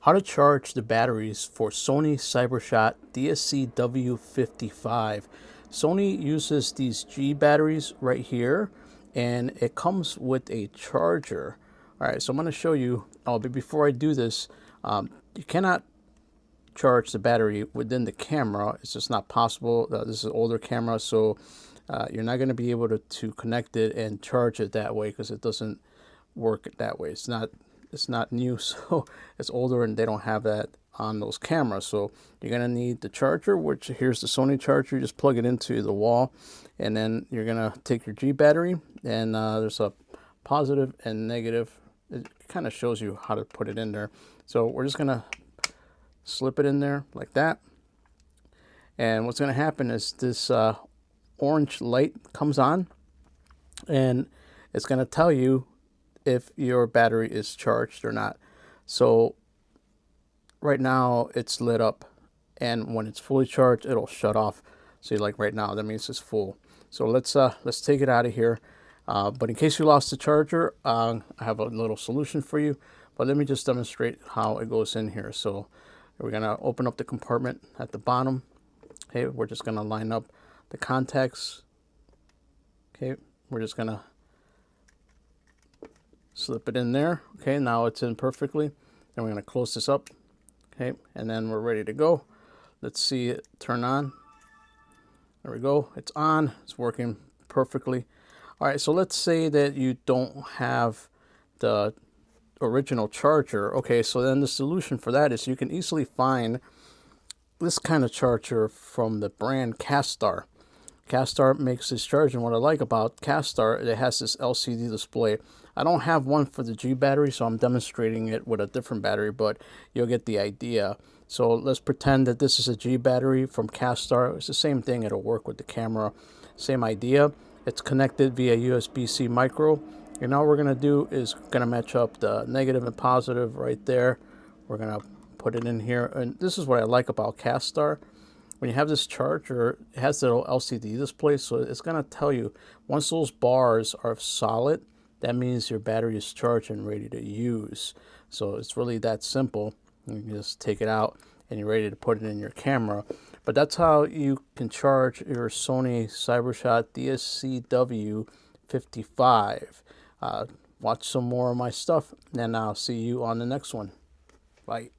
How to charge the batteries for Sony Cybershot DSC W55. Sony uses these G batteries right here, and it comes with a charger. All right, so I'm going to show you. Oh, but before I do this, you cannot charge the battery within the camera. It's just not possible. This is an older camera, so you're not going to be able to connect it and charge it that way because it doesn't work that way. It's not new, so it's older and they don't have that on those cameras. So you're gonna need the charger, which here's the Sony charger. You just plug it into the wall, and then you're gonna take your G battery, and there's a positive and negative. It kind of shows you how to put it in there. So we're just gonna slip it in there like that, and what's gonna happen is this orange light comes on, and it's gonna tell you if your battery is charged or not. So right now it's lit up, and when it's fully charged it'll shut off. See, like right now, that means it's full. So let's take it out of here. But in case you lost the charger, I have a little solution for you. But let me just demonstrate how it goes in here. So we're gonna open up the compartment at the bottom. Okay, we're just gonna line up the contacts. Okay, we're just gonna slip it in there. Okay, now it's in perfectly. Then we're going to close this up. Okay, and then we're ready to go. Let's see it turn on. There we go. It's on. It's working perfectly. All right, so let's say that you don't have the original charger. Okay, so then the solution for that is you can easily find this kind of charger from the brand Kastar. Kastar makes this charger, and what I like about Kastar, it has this LCD display. I don't have one for the G battery, so I'm demonstrating it with a different battery, but you'll get the idea. So let's pretend that this is a G battery from Kastar. It's the same thing. It'll work with the camera. Same idea. It's connected via USB-C micro. And all we're going to do is going to match up the negative and positive right there. We're going to put it in here. And this is what I like about Kastar. When you have this charger, it has the little LCD display, so it's going to tell you once those bars are solid, that means your battery is charged and ready to use. So it's really that simple. You can just take it out and you're ready to put it in your camera. But that's how you can charge your Sony Cybershot DSC W55. Watch some more of my stuff, and I'll see you on the next one. Bye.